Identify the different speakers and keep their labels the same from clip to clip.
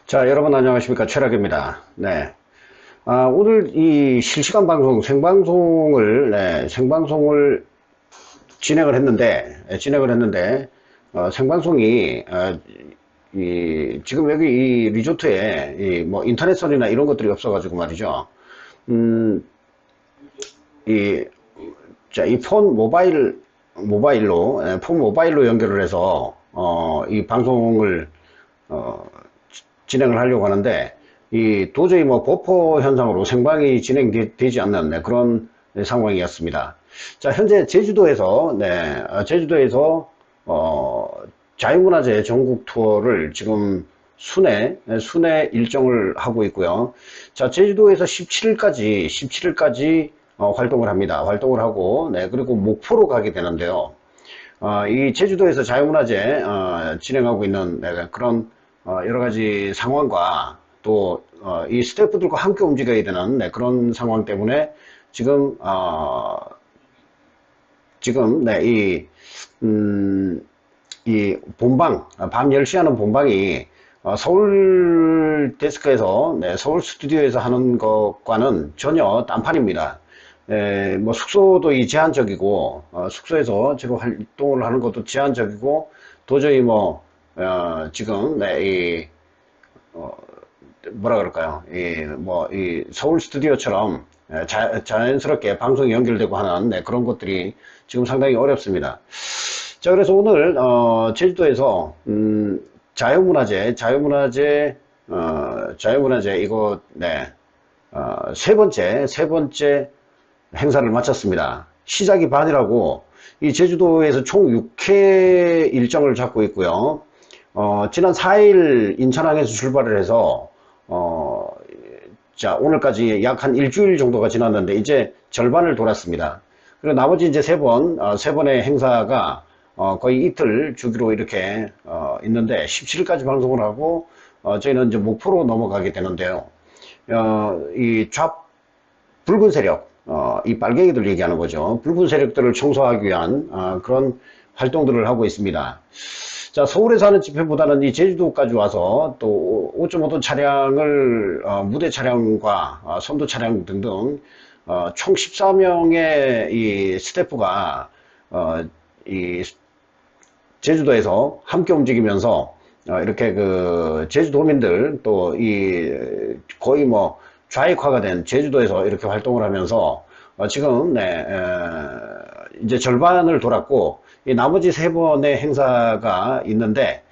Speaker 1: 자, 여러분 안녕하십니까. 최락입니다. 네. 오늘 이 실시간 방송, 생방송을 진행을 했는데, 생방송이, 지금 여기 이 리조트에 뭐 인터넷선이나 이런 것들이 없어가지고 말이죠. 음, 이, 자, 이 폰 모바일로 연결을 해서, 이 방송을, 어, 진행을 하려고 하는데 도저히 뭐 버퍼 현상으로 생방이 진행되지 않는 그런 상황이었습니다. 자, 현재 제주도에서 자유문화재 전국 투어를 지금 순회 일정을 하고 있고요. 자, 제주도에서 17일까지 활동을 합니다. 활동을 하고, 그리고 목포로 가게 되는데요. 이 제주도에서 자유문화재 진행하고 있는 그런 여러 가지 상황과 또 이 스태프들과 함께 움직여야 되는 그런 상황 때문에 지금 이 본방 밤 10시 하는 본방이 서울 데스크에서 서울 스튜디오에서 하는 것과는 전혀 딴판입니다. 뭐 숙소도 제한적이고 숙소에서 지금 활동을 하는 것도 제한적이고 도저히 뭐 지금 뭐라 그럴까요? 이 서울 스튜디오처럼 자연스럽게 방송이 연결되고 하는 그런 것들이 지금 상당히 어렵습니다. 자, 그래서 오늘 제주도에서 자유문화재 이거 세 번째 행사를 마쳤습니다. 시작이 반이라고 이 제주도에서 총 6회 일정을 잡고 있고요. 지난 4일 인천항에서 출발을 해서 자, 오늘까지 약 한 일주일 정도가 지났는데 이제 절반을 돌았습니다. 그리고 나머지 이제 세 번의 행사가 거의 이틀 주기로 이렇게 있는데 17일까지 방송을 하고 저희는 이제 목포로 넘어가게 되는데요. 이 붉은 세력, 이 빨갱이들 얘기하는 거죠. 붉은 세력들을 청소하기 위한 그런 활동들을 하고 있습니다. 자, 서울에서 하는 집회보다는 이 제주도까지 와서 또 5.5톤 차량을 무대 차량과 선도 차량 등등 총 14명의 이 스태프가 이 제주도에서 함께 움직이면서 이렇게 그 제주도민들 또 거의 뭐 좌익화가 된 제주도에서 이렇게 활동을 하면서 지금 이제 절반을 돌았고 이 나머지 세 번의 행사가 있는데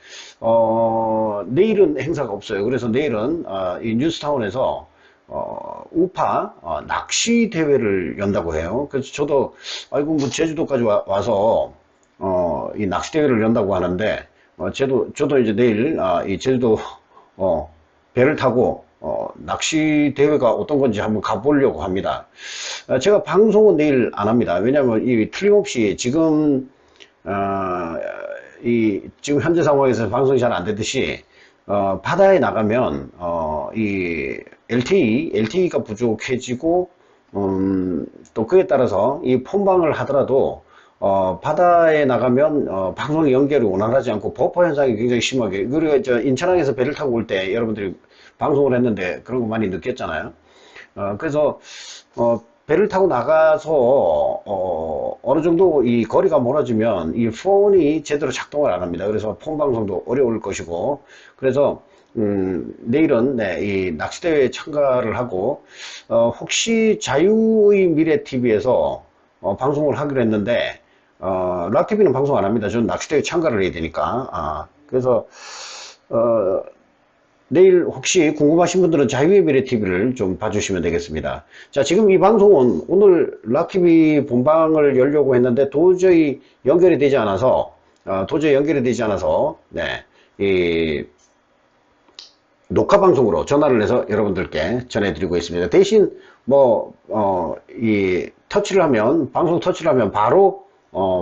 Speaker 1: 내일은 행사가 없어요. 그래서 내일은 이 뉴스타운에서 우파 낚시 대회를 연다고 해요. 그래서 저도 아이고 뭐 제주도까지 와서 이 낚시 대회를 연다고 하는데 저도 이제 내일 이 제주도 배를 타고 낚시 대회가 어떤 건지 한번 가보려고 합니다. 제가 방송은 내일 안 합니다. 왜냐하면 이 틀림없이 지금 지금 현재 상황에서 방송이 잘 안 되듯이 바다에 나가면 이 LTE가 부족해지고 또 그에 따라서 이 폰방을 하더라도 바다에 나가면 방송 연결이 원활하지 않고 버퍼 현상이 굉장히 심하게, 그리고 저 인천항에서 배를 타고 올 때 여러분들이 방송을 했는데 그런 거 많이 느꼈잖아요. 그래서 배를 타고 나가서 어느 정도 이 거리가 멀어지면 이 폰이 제대로 작동을 안 합니다. 그래서 폰 방송도 어려울 것이고, 그래서 내일은 이 낚시대회에 참가를 하고 혹시 자유의 미래 TV에서 방송을 하기로 했는데 락TV는 방송 안 합니다. 저는 낚시대회 참가를 해야 되니까. 그래서 내일 혹시 궁금하신 분들은 자유의 미래 TV를 좀 봐주시면 되겠습니다. 자, 지금 이 방송은 오늘 락TV 본방을 열려고 했는데 도저히 연결이 되지 않아서 이 녹화 방송으로 전화를 해서 여러분들께 전해드리고 있습니다. 대신 이 방송 터치를 하면 바로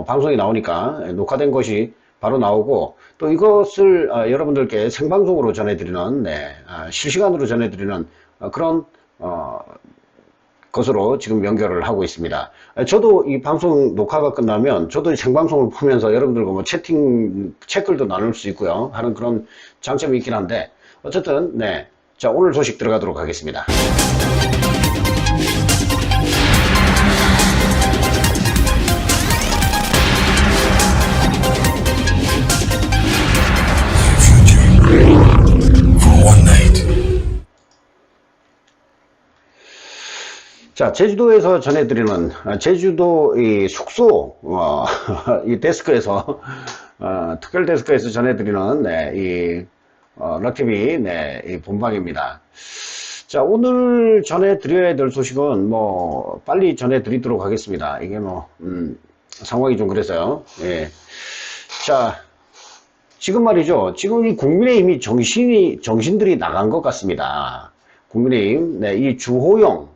Speaker 1: 방송이 나오니까 녹화된 것이 바로 나오고, 또 이것을 여러분들께 생방송으로 전해드리는 실시간으로 전해드리는 그런 것으로 지금 연결을 하고 있습니다. 저도 이 방송 녹화가 끝나면 저도 생방송을 보면서 여러분들과 뭐 채팅, 책글도 나눌 수 있고요 하는 그런 장점이 있긴 한데 어쨌든, 네. 자, 오늘 소식 들어가도록 하겠습니다. 자, 제주도에서 전해드리는, 제주도 이 숙소, 이 데스크에서, 특별 데스크에서 전해드리는, 네, 이, 럭TV, 네, 이 본방입니다. 자, 오늘 전해드려야 될 소식은, 뭐, 빨리 전해드리도록 하겠습니다. 이게 뭐, 상황이 좀 그래서요. 예. 자, 지금 말이죠. 지금 이 국민의힘이 정신들이 나간 것 같습니다. 국민의힘, 네, 이 주호영,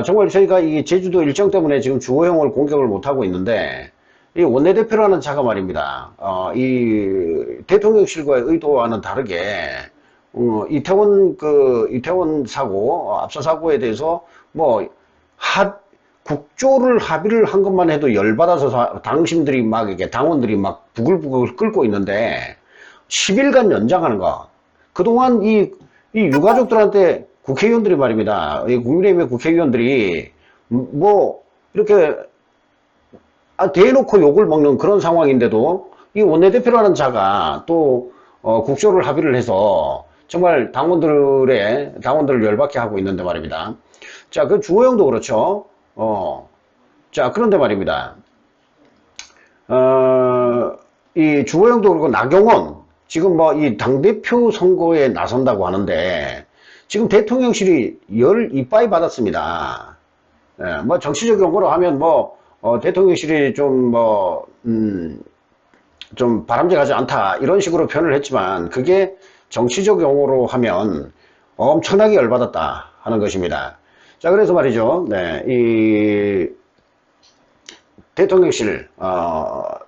Speaker 1: 정말 저희가 이 제주도 일정 때문에 지금 주호영을 공격을 못하고 있는데, 이 원내대표라는 자가 말입니다. 이 대통령실과의 의도와는 다르게, 이태원 사고, 압사 사고에 대해서 뭐, 국조를 합의를 한 것만 해도 열받아서 당신들이 막 이게 당원들이 막 부글부글 끓고 있는데, 10일간 연장하는 거. 그동안 이 유가족들한테 국회의원들이 말입니다. 국민의힘의 국회의원들이 뭐 이렇게 대놓고 욕을 먹는 그런 상황인데도 이 원내대표라는 자가 또 국조를 합의를 해서 정말 당원들을 열받게 하고 있는데 말입니다. 자, 그 주호영도 그렇죠. 자, 그런데 말입니다. 이 주호영도 그렇고 나경원 지금 뭐 이 당대표 선거에 나선다고 하는데 지금 대통령실이 열 이빠이 받았습니다. 예, 뭐 정치적 용어로 하면 뭐 대통령실이 좀 좀 바람직하지 않다 이런 식으로 표현을 했지만 그게 정치적 용어로 하면 엄청나게 열받았다 하는 것입니다. 자, 그래서 말이죠. 네, 이 대통령실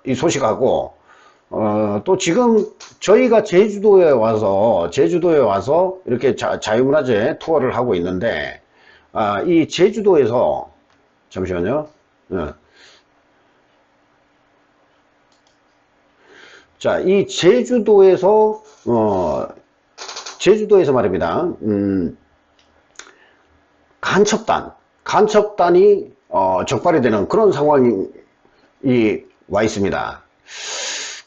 Speaker 1: 이 소식하고 또 지금 저희가 제주도에 와서 이렇게 자유문화재 투어를 하고 있는데, 이 제주도에서, 잠시만요. 자, 이 제주도에서 말입니다. 간첩단이 적발이 되는 그런 상황이 와 있습니다.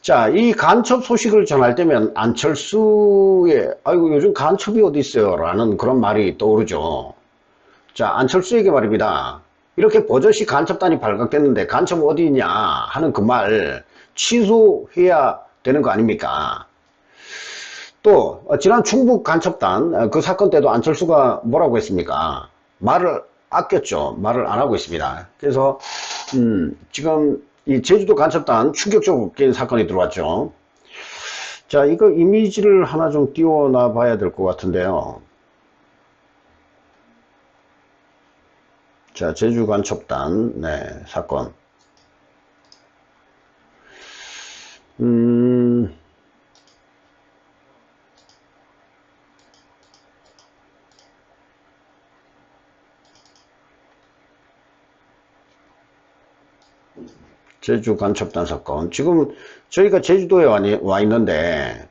Speaker 1: 자, 이 간첩 소식을 전할 때면 안철수의 아이고 요즘 간첩이 어디 있어요 라는 그런 말이 떠오르죠. 자, 안철수에게 말입니다. 이렇게 버젓이 간첩단이 발각됐는데 간첩 어디 있냐 하는 그 말 취소해야 되는 거 아닙니까? 또 지난 충북 간첩단 그 사건 때도 안철수가 뭐라고 했습니까? 말을 아꼈죠. 말을 안 하고 있습니다. 그래서 지금 이 제주도 간첩단 충격적으로 웃긴 사건이 들어왔죠. 자, 이거 이미지를 하나 좀 띄워놔 봐야 될 것 같은데요. 자, 제주 간첩단, 네, 사건. 제주 간첩단 사건. 지금 저희가 제주도에 와 있는데,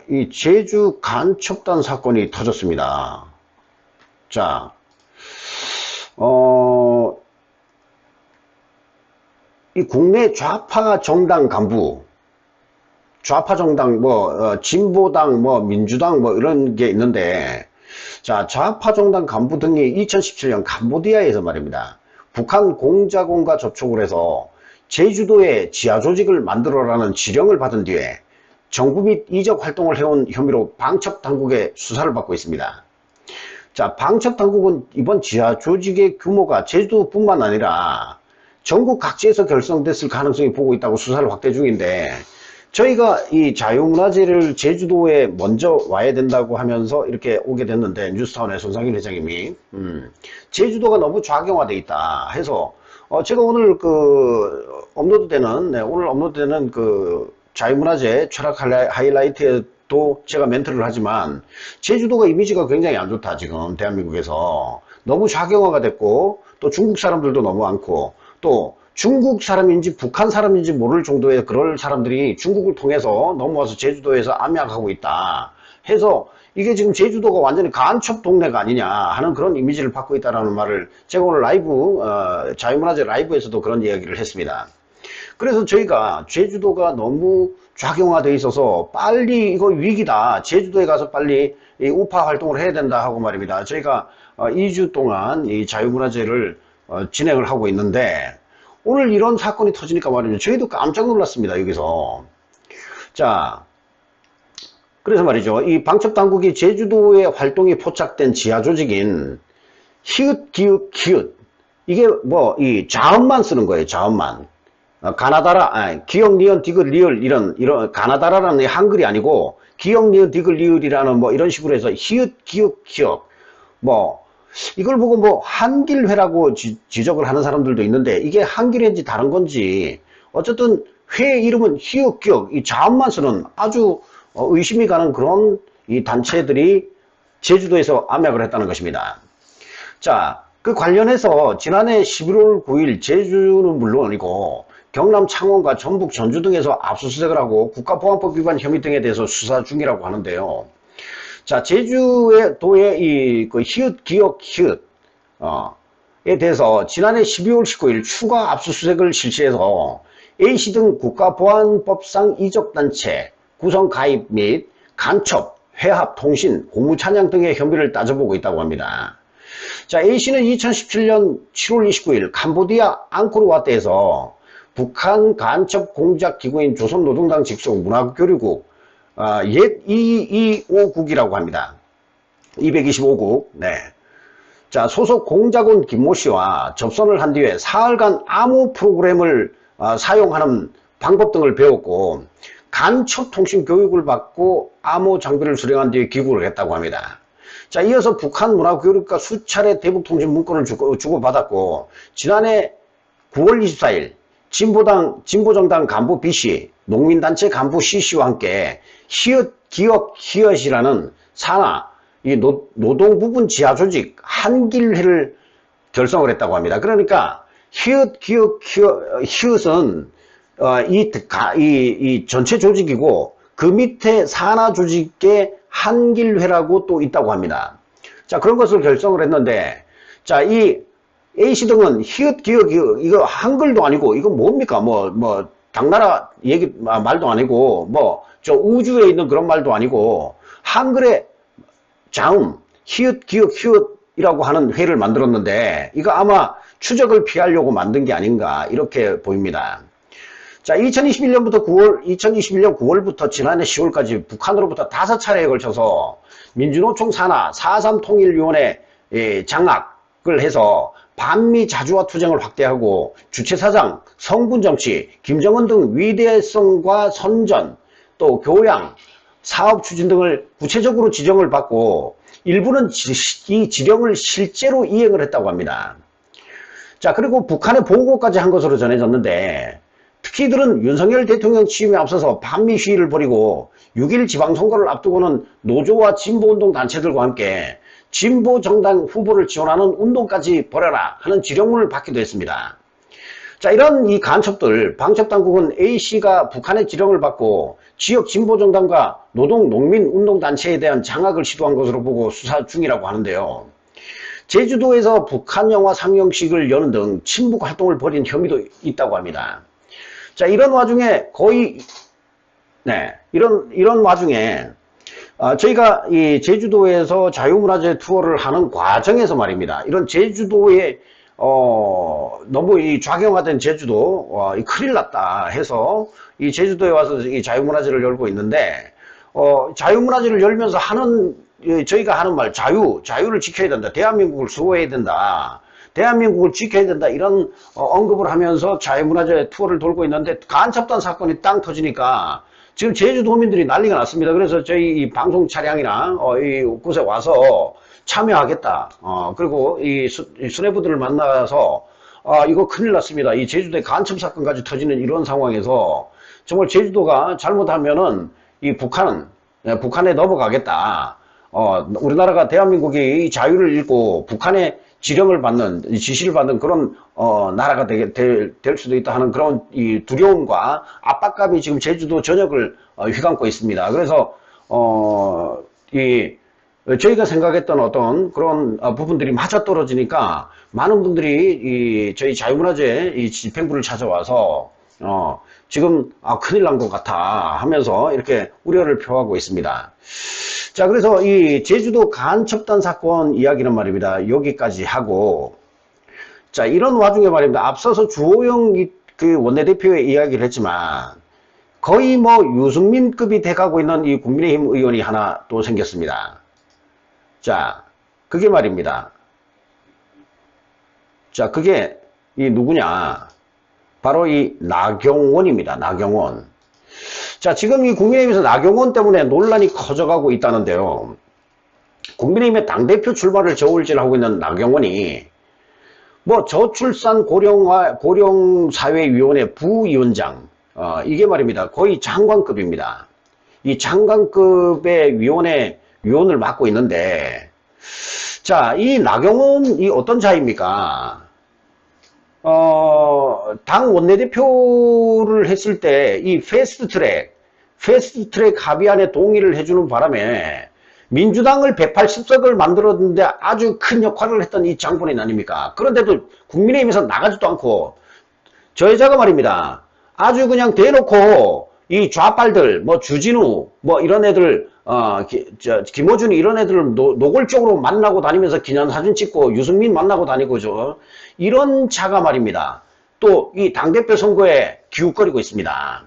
Speaker 1: 이 제주 간첩단 사건이 터졌습니다. 자, 이 국내 좌파 정당 간부, 좌파 정당, 진보당, 민주당, 이런 게 있는데, 자, 좌파 정당 간부 등이 2017년 캄보디아에서 말입니다. 북한 공작원과 접촉을 해서 제주도에 지하 조직을 만들어라는 지령을 받은 뒤에 정부 및 이적 활동을 해온 혐의로 방첩 당국의 수사를 받고 있습니다. 자, 방첩 당국은 이번 지하 조직의 규모가 제주도뿐만 아니라 전국 각지에서 결성됐을 가능성이 보고 있다고 수사를 확대 중인데, 저희가 이 자유문화재를 제주도에 먼저 와야 된다고 하면서 이렇게 오게 됐는데, 뉴스타운의 손상일 회장님이 제주도가 너무 좌경화되어 있다 해서 제가 오늘 오늘 업로드되는 그 자유문화재 철학 하이라이트에도 제가 멘트를 하지만 제주도가 이미지가 굉장히 안 좋다. 지금 대한민국에서 너무 좌경화가 됐고, 또 중국 사람들도 너무 많고, 또 중국 사람인지 북한 사람인지 모를 정도의 그럴 사람들이 중국을 통해서 넘어와서 제주도에서 암약하고 있다. 해서 이게 지금 제주도가 완전히 간첩 동네가 아니냐 하는 그런 이미지를 받고 있다는 말을 제가 오늘 라이브 자유문화재 라이브에서도 그런 이야기를 했습니다. 그래서 저희가 제주도가 너무 작용화되어 있어서 빨리 이거 위기다, 제주도에 가서 빨리 이 우파 활동을 해야 된다 하고 말입니다. 저희가 2주 동안 이 자유문화재를 진행을 하고 있는데 오늘 이런 사건이 터지니까 말이죠, 저희도 깜짝 놀랐습니다. 여기서 자, 그래서 말이죠, 이 방첩당국이 제주도의 활동이 포착된 지하 조직인 히읗 기읗 히읗, 이게 뭐 이 자음만 쓰는 거예요. 자음만. 가나다라, 기역 니은 디귿 리을, 이런 가나다라라는 한글이 아니고 기역 니은 디귿 리을이라는 뭐 이런 식으로 해서 히읗 기역 히읗, 뭐 이걸 보고 뭐 한길회라고 지적을 하는 사람들도 있는데 이게 한길회인지 다른 건지 어쨌든 회 이름은 히읗 기역, 이 자음만 쓰는 아주 의심이 가는 그런 이 단체들이 제주도에서 암약을 했다는 것입니다. 자, 그 관련해서 지난해 11월 9일 제주는 물론이고 경남 창원과 전북 전주 등에서 압수수색을 하고 국가보안법 위반 혐의 등에 대해서 수사 중이라고 하는데요. 자, 제주도의 이 그 히읗 기역 히읗에 대해서 지난해 12월 19일 추가 압수수색을 실시해서 A씨 등 국가보안법상 이적단체 구성 가입 및 간첩, 회합, 통신, 공무찬양 등의 혐의를 따져보고 있다고 합니다. 자, A씨는 2017년 7월 29일 캄보디아 앙코르와트에서 북한 간첩 공작 기구인 조선노동당 직속 문화교류국 옛 225국이라고 합니다. 225국. 네. 자, 소속 공작원 김모 씨와 접선을 한 뒤에 사흘간 암호 프로그램을 사용하는 방법 등을 배웠고 간첩 통신 교육을 받고 암호 장비를 수령한 뒤에 귀국을 했다고 합니다. 자, 이어서 북한 문화교육과 수차례 대북통신 문건을 주고받았고 지난해 9월 24일 진보정당 간부 B씨, 농민단체 간부 C씨와 함께 히읗 기역 히읗이라는 산하 이 노동부분 지하조직 한길회를 결성을 했다고 합니다. 그러니까 히읗 기역 히읗은 이 전체 조직이고 그 밑에 산하 조직의 한길회라고 또 있다고 합니다. 자, 그런 것을 결성을 했는데, 자, 이 A씨 등은 히읗 기역 이거 한글도 아니고 이거 뭡니까? 뭐 당나라 얘기 말도 아니고 뭐 저 우주에 있는 그런 말도 아니고 한글의 자음 히읗 기역 히읗이라고 하는 회를 만들었는데 이거 아마 추적을 피하려고 만든 게 아닌가 이렇게 보입니다. 자, 2021년 9월부터 지난해 10월까지 북한으로부터 5차례에 걸쳐서 민주노총 산하 4.3 통일위원회 장악을 해서 반미 자주화 투쟁을 확대하고 주체사장, 성군정치, 김정은 등 위대성과 선전, 또 교양, 사업 추진 등을 구체적으로 지정을 받고 일부는 이 지령을 실제로 이행을 했다고 합니다. 자, 그리고 북한에 보고까지 한 것으로 전해졌는데 특히 이들은 윤석열 대통령 취임에 앞서서 반미 시위를 벌이고 6일 지방선거를 앞두고는 노조와 진보운동 단체들과 함께 진보정당 후보를 지원하는 운동까지 벌여라 하는 지령문을 받기도 했습니다. 자, 이런 이 간첩들, 방첩당국은 A씨가 북한의 지령을 받고 지역 진보정당과 노동, 농민, 운동단체에 대한 장악을 시도한 것으로 보고 수사 중이라고 하는데요. 제주도에서 북한 영화 상영식을 여는 등 친북 활동을 벌인 혐의도 있다고 합니다. 자, 이런 와중에 이런 와중에 저희가 이 제주도에서 자유문화재 투어를 하는 과정에서 말입니다. 이런 제주도에 너무 이 좌경화된 제주도 큰일 났다 해서 이 제주도에 와서 이 자유문화재를 열고 있는데 자유문화재를 열면서 저희가 하는 말 자유를 지켜야 된다. 대한민국을 수호해야 된다. 대한민국을 지켜야 된다. 이런 언급을 하면서 자유문화재 투어를 돌고 있는데 간첩단 사건이 땅 터지니까 지금 제주도민들이 난리가 났습니다. 그래서 저희 이 방송 차량이나 이 곳에 와서 참여하겠다. 그리고 이 수뇌부들을 만나서 이거 큰일 났습니다. 이 제주도에 간첩 사건까지 터지는 이런 상황에서 정말 제주도가 잘못하면은 이 북한에 넘어가겠다. 우리나라가 대한민국이 자유를 잃고 북한의 지령을 받는, 지시를 받는 그런 나라가 될 수도 있다 하는 그런 이 두려움과 압박감이 지금 제주도 전역을 휘감고 있습니다. 그래서 저희가 생각했던 어떤 그런 부분들이 맞아떨어지니까 많은 분들이 저희 자유문화재 집행부를 찾아와서 지금 큰일 난 것 같아 하면서 이렇게 우려를 표하고 있습니다. 자, 그래서 이 제주도 간첩단 사건 이야기는 말입니다. 여기까지 하고, 자, 이런 와중에 말입니다. 앞서서 주호영 그 원내대표의 이야기를 했지만 거의 뭐 유승민급이 돼가고 있는 이 국민의힘 의원이 하나 또 생겼습니다. 자, 그게 말입니다. 자, 그게 이 누구냐? 바로 이 나경원입니다. 나경원. 자, 지금 이 국민의힘에서 나경원 때문에 논란이 커져가고 있다는데요. 국민의힘의 당대표 출마를 저울질하고 있는 나경원이 뭐 저출산 고령사회위원회 부위원장, 이게 말입니다. 거의 장관급입니다. 이 장관급의 위원을 맡고 있는데, 자, 이 나경원이 어떤 자입니까? 당 원내대표를 했을 때 이 패스트트랙 합의안에 동의를 해주는 바람에 민주당을 180석을 만들었는데 아주 큰 역할을 했던 이 장본인 아닙니까? 그런데도 국민의힘에서 나가지도 않고 저 여자가 말입니다. 아주 그냥 대놓고 이 좌빨들, 뭐 주진우, 뭐 이런 애들, 김어준이 이런 애들을 노골적으로 만나고 다니면서 기념사진 찍고 유승민 만나고 다니고 이런 자가 말입니다. 또 이 당대표 선거에 기웃거리고 있습니다.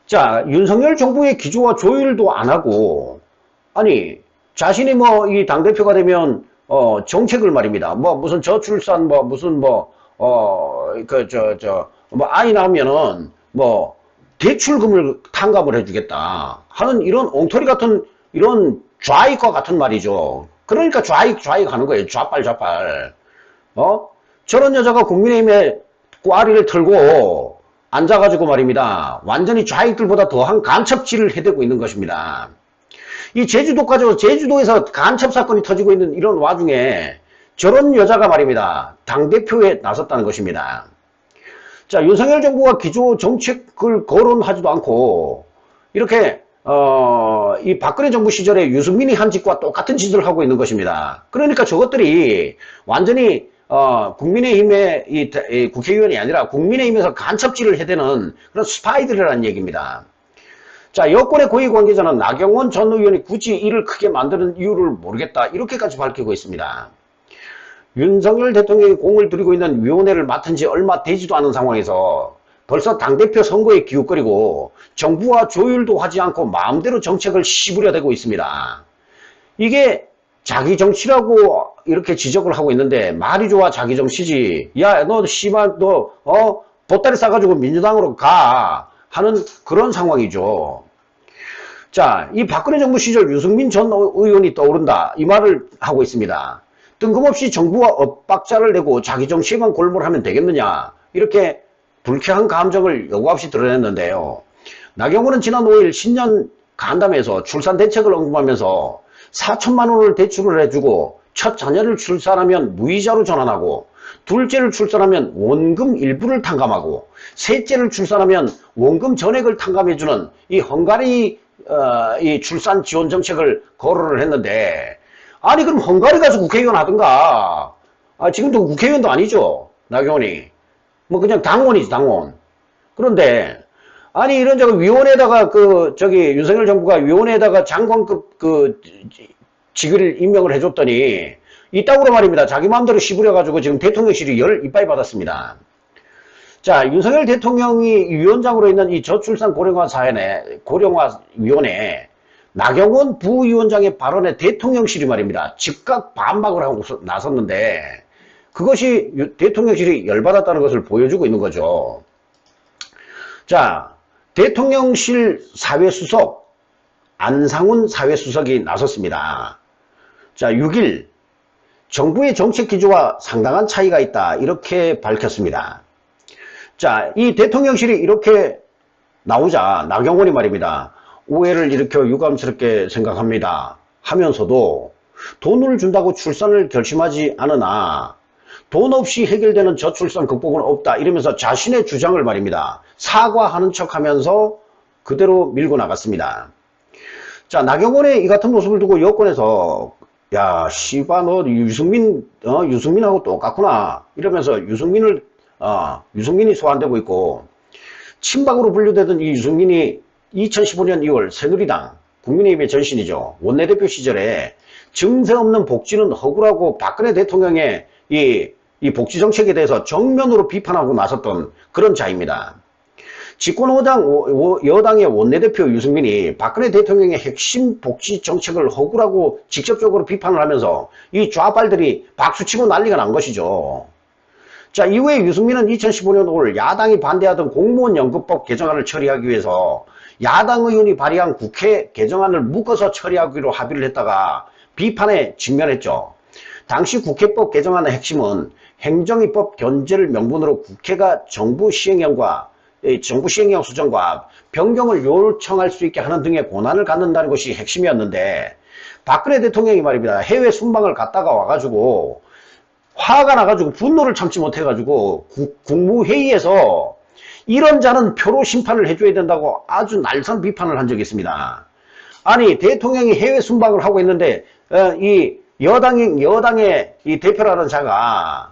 Speaker 1: 자, 윤석열 정부의 기조와 조율도 안 하고, 아니, 자신이 뭐 이 당대표가 되면, 정책을 말입니다. 뭐 무슨 저출산, 뭐 무슨 뭐 아이 낳으면은 뭐 대출금을 탕감을 해주겠다 하는 이런 엉터리 같은 이런 좌익과 같은 말이죠. 그러니까 좌익 하는 거예요. 좌빨. 저런 여자가 국민의힘에 꽈리를 털고 앉아가지고 말입니다. 완전히 좌익들보다 더한 간첩질을 해대고 있는 것입니다. 이 제주도에서 간첩 사건이 터지고 있는 이런 와중에 저런 여자가 말입니다. 당대표에 나섰다는 것입니다. 자, 윤석열 정부가 기조 정책을 거론하지도 않고 이렇게 이 박근혜 정부 시절에 유승민이 한 짓과 똑같은 짓을 하고 있는 것입니다. 그러니까 저것들이 완전히 국민의힘의 이 국회의원이 아니라 국민의힘에서 간첩질을 해대는 그런 스파이들이라는 얘기입니다. 자, 여권의 고위 관계자는 나경원 전 의원이 굳이 이를 크게 만드는 이유를 모르겠다 이렇게까지 밝히고 있습니다. 윤석열 대통령이 공을 들이고 있는 위원회를 맡은 지 얼마 되지도 않은 상황에서 벌써 당대표 선거에 기웃거리고 정부와 조율도 하지 않고 마음대로 정책을 씹으려대고 있습니다. 이게 자기 정치라고 이렇게 지적을 하고 있는데 말이 좋아 자기 정치지. 야, 너 씨발 보따리 싸가지고 민주당으로 가 하는 그런 상황이죠. 자, 이 박근혜 정부 시절 유승민 전 의원이 떠오른다 이 말을 하고 있습니다. 뜬금없이 정부와 엇박자를 내고 자기 정치에만 골몰하면 되겠느냐 이렇게 불쾌한 감정을 여과 없이 드러냈는데요. 나경원은 지난 5일 신년 간담회에서 출산 대책을 언급하면서 4천만 원을 대출을 해주고 첫 자녀를 출산하면 무이자로 전환하고 둘째를 출산하면 원금 일부를 탕감하고 셋째를 출산하면 원금 전액을 탕감해주는 이 헝가리 이 출산 지원 정책을 거론을 했는데 아니 그럼 헝가리 가서 국회의원 하든가. 지금도 국회의원도 아니죠 나경원이. 뭐 그냥 당원이지 당원. 그런데 아니 이런 위원회에다가 윤석열 정부가 위원회에다가 장관급 직을 임명을 해줬더니 이따구로 말입니다. 자기 마음대로 씹으려가지고 지금 대통령실이 열 이빠이 받았습니다. 자, 윤석열 대통령이 위원장으로 있는 이 저출산 고령화위원회 나경원 부위원장의 발언에 대통령실이 말입니다. 즉각 반박을 하고 나섰는데 그것이 대통령실이 열받았다는 것을 보여주고 있는 거죠. 자, 대통령실 사회수석 안상훈 사회수석이 나섰습니다. 자, 6일 정부의 정책 기조와 상당한 차이가 있다 이렇게 밝혔습니다. 자, 이 대통령실이 이렇게 나오자 나경원이 말입니다. 오해를 일으켜 유감스럽게 생각합니다 하면서도 돈을 준다고 출산을 결심하지 않으나 돈 없이 해결되는 저출산 극복은 없다 이러면서 자신의 주장을 말입니다. 사과하는 척 하면서 그대로 밀고 나갔습니다. 자, 나경원의 이 같은 모습을 두고 여권에서 야, 씨바 너 유승민하고 똑같구나 이러면서 유승민이 소환되고 있고, 친박으로 분류되던 이 유승민이 2015년 2월 새누리당 국민의힘의 전신이죠. 원내대표 시절에 증세 없는 복지는 허구라고 박근혜 대통령의 이 복지 정책에 대해서 정면으로 비판하고 나섰던 그런 자입니다. 여당의 원내대표 유승민이 박근혜 대통령의 핵심 복지 정책을 허구라고 직접적으로 비판을 하면서 이 좌빨들이 박수치고 난리가 난 것이죠. 자, 이후에 유승민은 2015년 5월 야당이 반대하던 공무원 연금법 개정안을 처리하기 위해서 야당 의원이 발의한 국회 개정안을 묶어서 처리하기로 합의를 했다가 비판에 직면했죠. 당시 국회법 개정안의 핵심은 행정입법 견제를 명분으로 국회가 정부 시행령 수정과 변경을 요청할 수 있게 하는 등의 권한을 갖는다는 것이 핵심이었는데, 박근혜 대통령이 말입니다. 해외 순방을 갔다가 와가지고 화가 나가지고 분노를 참지 못해가지고 국무회의에서 이런 자는 표로 심판을 해줘야 된다고 아주 날선 비판을 한 적이 있습니다. 아니, 대통령이 해외 순방을 하고 있는데 이 여당의 이 대표라는 자가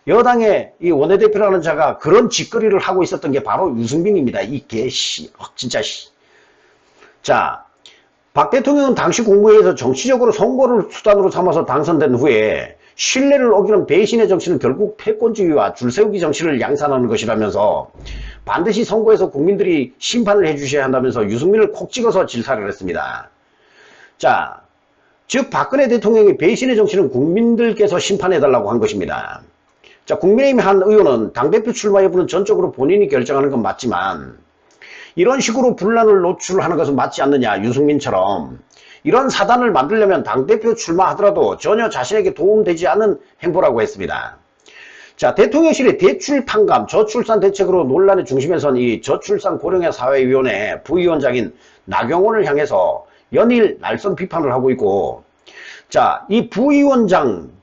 Speaker 1: 여당의 이 원내대표라는 자가 그런 짓거리를 하고 있었던 게 바로 유승민입니다. 이 개씨, 진짜 씨. 자, 박 대통령은 당시 국무회의에서 정치적으로 선거를 수단으로 삼아서 당선된 후에 신뢰를 어기는 배신의 정치는 결국 패권주의와 줄세우기 정치를 양산하는 것이라면서 반드시 선거에서 국민들이 심판을 해주셔야 한다면서 유승민을 콕 찍어서 질타를 했습니다. 자, 즉 박근혜 대통령이 배신의 정치는 국민들께서 심판해달라고 한 것입니다. 자, 국민의힘 한 의원은 당대표 출마 여부는 전적으로 본인이 결정하는 건 맞지만 이런 식으로 분란을 노출하는 것은 맞지 않느냐, 유승민처럼. 이런 사단을 만들려면 당대표 출마하더라도 전혀 자신에게 도움되지 않는 행보라고 했습니다. 자, 대통령실의 대출 탕감, 저출산 대책으로 논란의 중심에 선 이 저출산 고령화 사회위원회 부위원장인 나경원을 향해서 연일 날선 비판을 하고 있고, 자, 이 부위원장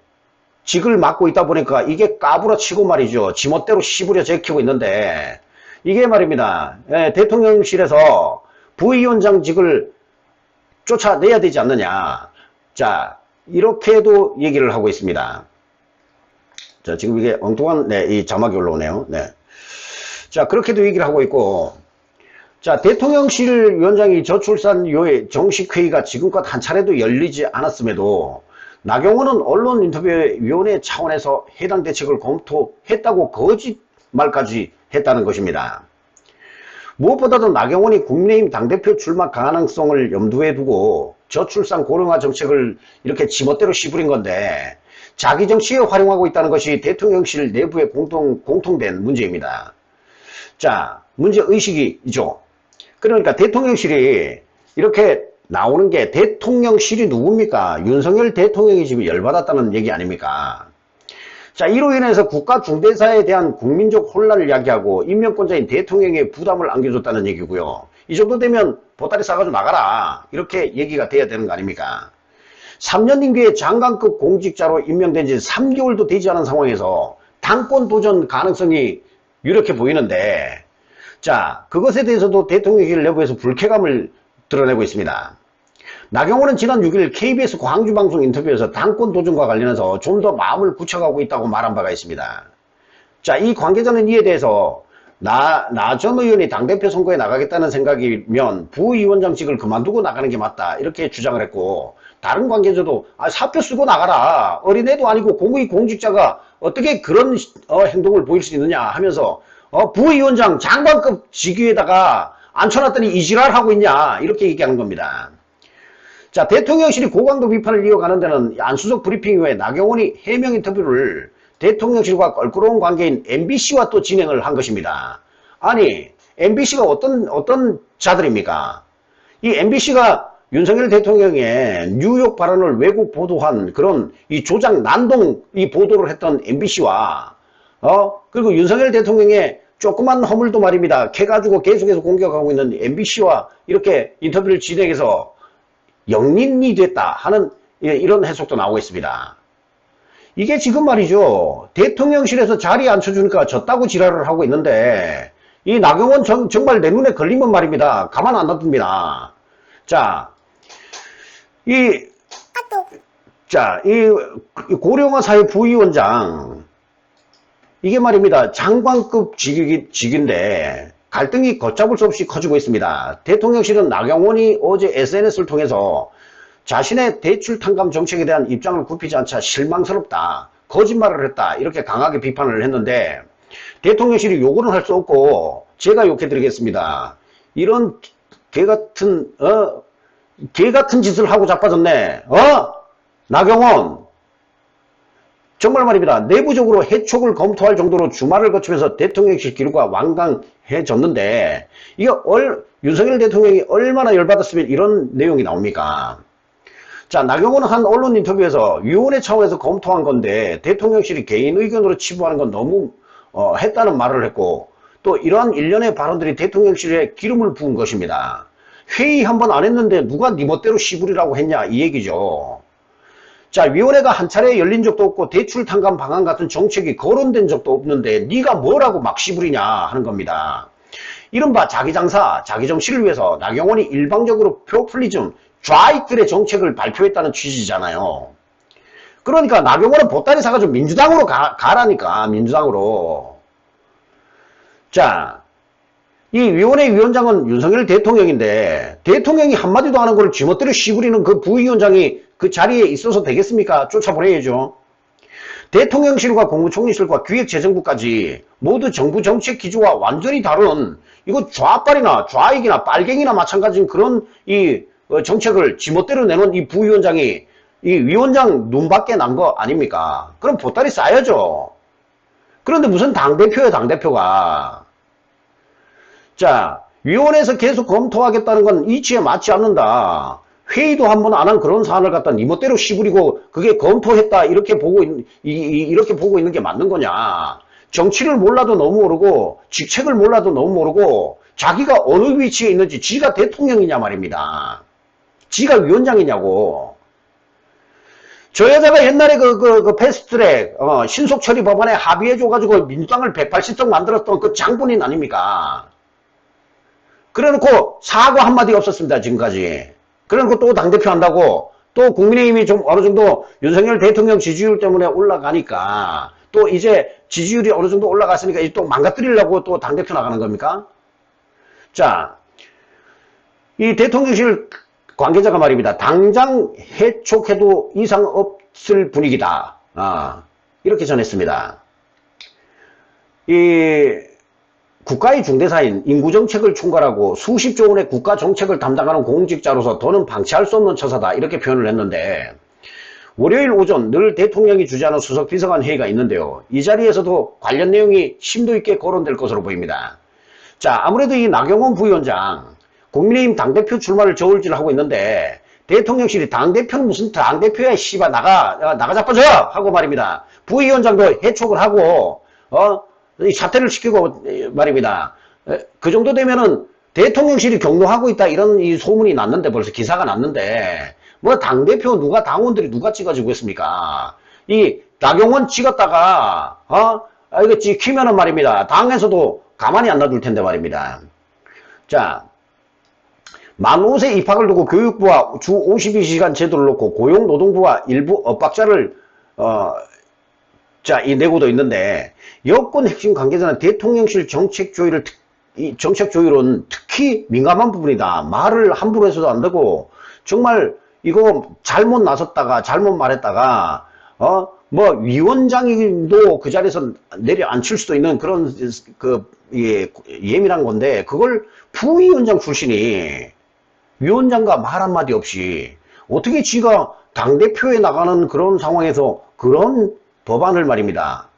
Speaker 1: 직을 맡고 있다 보니까 이게 까부러치고 말이죠. 지멋대로 씹으려 제키고 있는데, 이게 말입니다. 대통령실에서 부위원장직을 쫓아내야 되지 않느냐. 자, 이렇게도 얘기를 하고 있습니다. 자, 지금 이게 엉뚱한, 이 자막이 올라오네요. 네. 자, 그렇게도 얘기를 하고 있고, 자, 대통령실 위원장이 저출산요의 정식회의가 지금껏 한 차례도 열리지 않았음에도 나경원은 언론 인터뷰위원회 차원에서 해당 대책을 검토했다고 거짓말까지 했다는 것입니다. 무엇보다도 나경원이 국민의힘 당대표 출마 가능성을 염두에 두고 저출산 고령화 정책을 이렇게 지멋대로 씹으린 건데 자기 정치에 활용하고 있다는 것이 대통령실 내부의 공통된 문제입니다. 자, 문제의식이죠. 그러니까 대통령실이 이렇게 나오는 게, 대통령실이 누굽니까? 윤석열 대통령이 지금 열받았다는 얘기 아닙니까? 자, 이로 인해서 국가 중대사에 대한 국민적 혼란을 야기하고 임명권자인 대통령에 부담을 안겨줬다는 얘기고요. 이 정도 되면 보따리 싸가지고 나가라, 이렇게 얘기가 돼야 되는 거 아닙니까? 3년 임기의 장관급 공직자로 임명된 지 3개월도 되지 않은 상황에서 당권 도전 가능성이 유력해 보이는데, 자, 그것에 대해서도 대통령실 내부에서 불쾌감을 드러내고 있습니다. 나경원은 지난 6일 KBS 광주방송 인터뷰에서 당권 도전과 관련해서 좀 더 마음을 굳혀가고 있다고 말한 바가 있습니다. 자, 이 관계자는 이에 대해서 나 전 의원이 당대표 선거에 나가겠다는 생각이면 부위원장직을 그만두고 나가는 게 맞다, 이렇게 주장을 했고, 다른 관계자도 사표 쓰고 나가라, 어린애도 아니고 공직자가 어떻게 그런 행동을 보일 수 있느냐 하면서 부위원장 장관급 직위에다가 앉혀놨더니 이지랄하고 있냐, 이렇게 얘기하는 겁니다. 자, 대통령실이 고강도 비판을 이어가는 데는 안수석 브리핑 이후에 나경원이 해명 인터뷰를 대통령실과 껄끄러운 관계인 MBC와 또 진행을 한 것입니다. 아니, MBC가 어떤 자들입니까? 이 MBC가 윤석열 대통령의 뉴욕 발언을 왜곡 보도한 그런 이 조작 난동 이 보도를 했던 MBC와 그리고 윤석열 대통령의 조그만 허물도 말입니다, 캐가지고 계속해서 공격하고 있는 MBC와 이렇게 인터뷰를 진행해서 영린이 됐다 하는 이런 해석도 나오고 있습니다. 이게 지금 말이죠, 대통령실에서 자리에 앉혀주니까 졌다고 지랄을 하고 있는데 이 나경원 정말 내 눈에 걸리면 말입니다, 가만 안 놔둡니다. 자, 이, 자, 이 고령화 사회 부위원장, 이게 말입니다. 장관급 직인데 갈등이 걷잡을 수 없이 커지고 있습니다. 대통령실은 나경원이 어제 SNS를 통해서 자신의 대출 탕감 정책에 대한 입장을 굽히지 않자 실망스럽다, 거짓말을 했다, 이렇게 강하게 비판을 했는데, 대통령실이 요구는 할 수 없고 제가 욕해드리겠습니다. 이런 개같은 짓을 하고 자빠졌네. 나경원, 정말 말입니다. 내부적으로 해촉을 검토할 정도로 주말을 거치면서 대통령실 기류가 완강해졌는데, 이게 윤석열 대통령이 얼마나 열받았으면 이런 내용이 나옵니까? 자, 나경원은 한 언론 인터뷰에서 위원회 차원에서 검토한 건데 대통령실이 개인 의견으로 치부하는 건 너무 했다는 말을 했고, 또 이러한 일련의 발언들이 대통령실에 기름을 부은 것입니다. 회의 한 번 안 했는데 누가 네 멋대로 시부리라고 했냐, 이 얘기죠. 자, 위원회가 한 차례 열린 적도 없고 대출 탕감 방안 같은 정책이 거론된 적도 없는데 네가 뭐라고 막 시부리냐 하는 겁니다. 이른바 자기 장사, 자기 정치를 위해서 나경원이 일방적으로 포퓰리즘, 좌익들의 정책을 발표했다는 취지잖아요. 그러니까 나경원은 보따리 사가지고 민주당으로 가라니까, 민주당으로. 자, 이 위원회 위원장은 윤석열 대통령인데 대통령이 한마디도 안 한 걸 쥐멋대로 시부리는 그 부위원장이 그 자리에 있어서 되겠습니까? 쫓아보내야죠. 대통령실과 국무총리실과 기획재정부까지 모두 정부 정책 기조와 완전히 다른, 이거 좌빨이나 좌익이나 빨갱이나 마찬가지인 그런 이 정책을 지멋대로 내놓은 이 부위원장이 이 위원장 눈밖에 난 거 아닙니까? 그럼 보따리 싸야죠. 그런데 무슨 당대표예요, 당대표가. 자, 위원회에서 계속 검토하겠다는 건 이치에 맞지 않는다. 회의도 한 번 안 한 그런 사안을 갖다 니 멋대로 시부리고 그게 검토했다, 이렇게 보고 있는 게 맞는 거냐. 정치를 몰라도 너무 모르고 직책을 몰라도 너무 모르고 자기가 어느 위치에 있는지, 지가 대통령이냐 말입니다. 지가 위원장이냐고. 저 여자가 옛날에 그 패스트트랙 신속처리 법안에 합의해줘가지고 민주당을 180석 만들었던 그 장본인 아닙니까? 그래놓고 사과 한마디 없었습니다, 지금까지. 그래놓고 또 당대표 한다고, 또 국민의힘이 좀 어느 정도 윤석열 대통령 지지율 때문에 올라가니까, 또 이제 지지율이 어느 정도 올라갔으니까 또 망가뜨리려고 또 당대표 나가는 겁니까? 자, 이 대통령실 관계자가 말입니다. 당장 해촉해도 이상 없을 분위기다. 이렇게 전했습니다. 이 국가의 중대사인 인구정책을 총괄하고 수십조 원의 국가정책을 담당하는 공직자로서 더는 방치할 수 없는 처사다, 이렇게 표현을 했는데, 월요일 오전 늘 대통령이 주재하는 수석비서관 회의가 있는데요. 이 자리에서도 관련 내용이 심도 있게 거론될 것으로 보입니다. 자, 아무래도 이 나경원 부위원장 국민의힘 당대표 출마를 저울질하고 있는데, 대통령실이 당대표는 무슨 당대표야, 씨발, 나가 자빠져! 하고 말입니다. 부위원장도 해촉을 하고, 사퇴를 시키고 말입니다. 그 정도 되면은 대통령실이 경로하고 있다, 이런 이 소문이 났는데, 벌써 기사가 났는데, 뭐 당대표 당원들이 누가 찍어주고 있습니까? 이 나경원 찍었다가, 이거 찍히면은 말입니다. 당에서도 가만히 안 놔둘 텐데 말입니다. 자, 만 5세 입학을 두고 교육부와 주 52시간 제도를 놓고 고용노동부와 일부 엇박자를 내고도 있는데, 여권 핵심 관계자는 대통령실 정책 조율은 특히 민감한 부분이다. 말을 함부로 해서도 안 되고, 정말 이거 잘못 나섰다가 잘못 말했다가 뭐 위원장도 그 자리에서 내려앉힐 수도 있는 그런 예민한 건데, 그걸 부위원장 출신이 위원장과 말 한마디 없이 어떻게 지가 당대표에 나가는 그런 상황에서 그런 법안을 말입니다,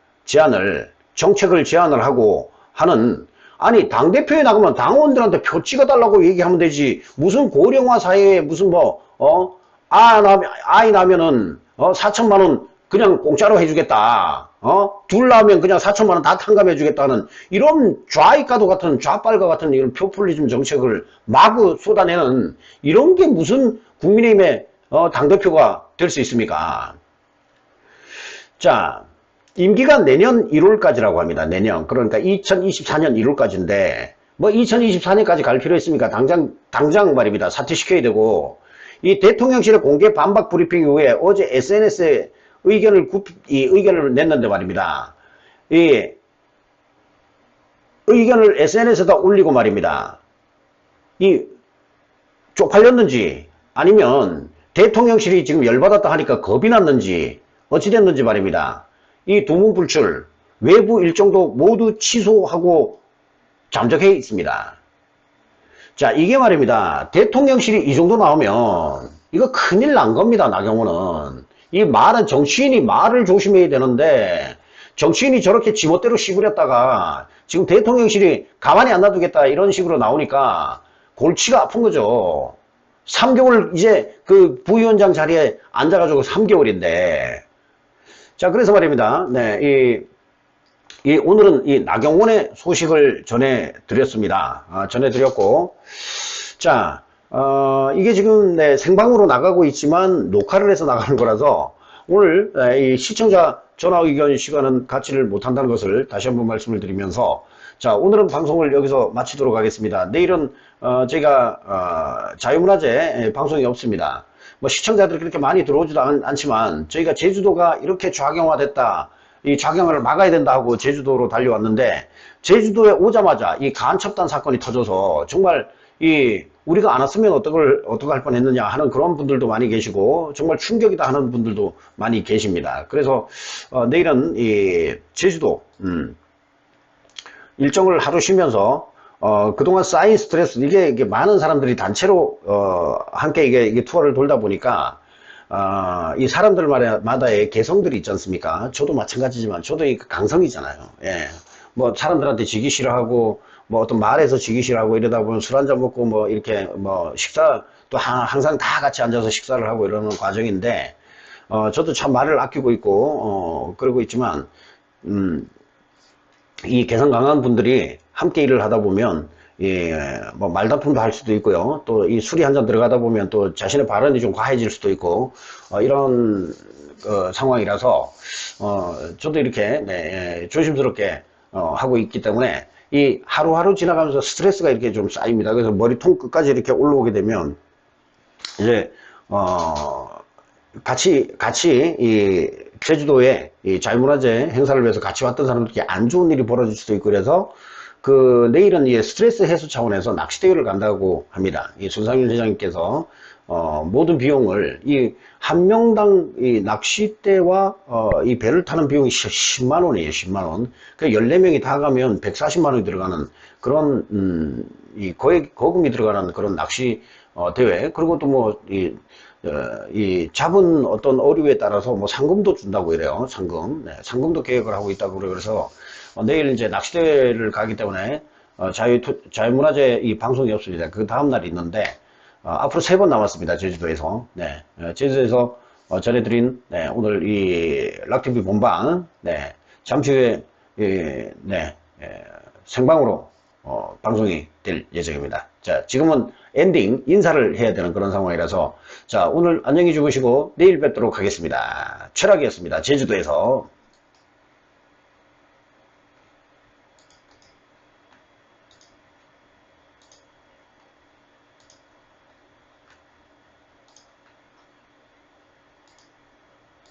Speaker 1: 정책을 제안을 하고 하는, 아니 당대표에 나가면 당원들한테 표 찍어달라고 얘기하면 되지, 무슨 고령화 사회에 무슨 아이 나면은 4천만원 그냥 공짜로 해주겠다, 둘 나오면 그냥 4천만원 다 탕감해주겠다는 이런 좌익과도 같은, 좌빨과 같은 이런 포퓰리즘 정책을 마구 쏟아내는, 이런 게 무슨 국민의힘의 당대표가 될 수 있습니까? 자, 임기가 내년 1월까지라고 합니다. 내년. 그러니까 2024년 1월까지인데, 뭐 2024년까지 갈 필요 있습니까? 당장 말입니다. 사퇴시켜야 되고, 이 대통령실의 공개 반박 브리핑 이후에 어제 SNS에 의견을 냈는데 말입니다. 이 의견을 SNS에다 올리고 말입니다. 이 쪽팔렸는지 아니면 대통령실이 지금 열받았다 하니까 겁이 났는지 어찌됐는지 말입니다. 이 두문불출 외부 일정도 모두 취소하고 잠적해 있습니다. 자, 이게 말입니다. 대통령실이 이 정도 나오면 이거 큰일 난 겁니다. 나경원은. 이 말은 정치인이 말을 조심해야 되는데 정치인이 저렇게 지멋대로 씹으렸다가 지금 대통령실이 가만히 안 놔두겠다 이런 식으로 나오니까 골치가 아픈 거죠. 3개월 이제 그 부위원장 자리에 앉아가지고 3개월인데 자, 그래서 말입니다. 네, 오늘은 이 나경원의 소식을 전해드렸습니다. 전해드렸고, 자, 이게 지금 네, 생방으로 나가고 있지만 녹화를 해서 나가는 거라서 오늘 이 시청자 전화 의견 시간은 갖지를 못한다는 것을 다시 한번 말씀을 드리면서 자, 오늘은 방송을 여기서 마치도록 하겠습니다. 내일은 저희가 자유문화재 방송이 없습니다. 뭐 시청자들이 그렇게 많이 들어오지도 않지만 저희가 제주도가 이렇게 좌경화됐다. 이 좌경화를 막아야 된다 하고 제주도로 달려왔는데 제주도에 오자마자 이 간첩단 사건이 터져서 정말 우리가 안 왔으면 어떡할 뻔했느냐 하는 그런 분들도 많이 계시고 정말 충격이다 하는 분들도 많이 계십니다. 그래서 내일은 이 제주도 일정을 하루 쉬면서 그동안 쌓인 스트레스 이게 많은 사람들이 단체로 함께 이게 투어를 돌다 보니까 이 사람들마다의 개성들이 있지 않습니까? 저도 마찬가지지만 저도 강성이잖아요. 예. 뭐 사람들한테 지기 싫어하고 뭐 어떤 말에서 지기 싫어하고 이러다 보면 술 한잔 먹고 뭐 이렇게 뭐 식사 또 항상 다 같이 앉아서 식사를 하고 이러는 과정인데 저도 참 말을 아끼고 있고 그러고 있지만 이 개성 강한 분들이 함께 일을 하다 보면 뭐 말다툼도 할 수도 있고요. 또 이 술이 한 잔 들어가다 보면 또 자신의 발언이 좀 과해질 수도 있고 이런 상황이라서 저도 이렇게 네, 조심스럽게 하고 있기 때문에 이 하루하루 지나가면서 스트레스가 이렇게 좀 쌓입니다. 그래서 머리통 끝까지 이렇게 올라오게 되면 이제 같이 이 제주도에 이 자유문화재 행사를 위해서 같이 왔던 사람들께 안 좋은 일이 벌어질 수도 있고 그래서 내일은 이 스트레스 해소 차원에서 낚시대회를 간다고 합니다. 이 손상윤 회장님께서 모든 비용을 한 명당 이 낚시대와 이 배를 타는 비용이 10만 원이에요. 10만 원. 그 14명이 다 가면 140만 원이 들어가는 그런 이 거금이 들어가는 그런 낚시 대회. 그리고 또 뭐 이 잡은 어떤 어류에 따라서 뭐 상금도 준다고 이래요. 상금. 네, 상금도 계획을 하고 있다고 그래요. 그래서 내일 이제 낚시대를 가기 때문에 자유문화재 이 방송이 없습니다. 그 다음날 있는데 앞으로 3번 남았습니다. 제주도에서. 네, 제주도에서 전해드린 네, 오늘 이 락TV 본방 네, 잠시 후에 생방으로 방송이 될 예정입니다. 자, 지금은 엔딩 인사를 해야 되는 그런 상황이라서 자, 오늘 안녕히 주무시고 내일 뵙도록 하겠습니다. 최락이었습니다. 제주도에서.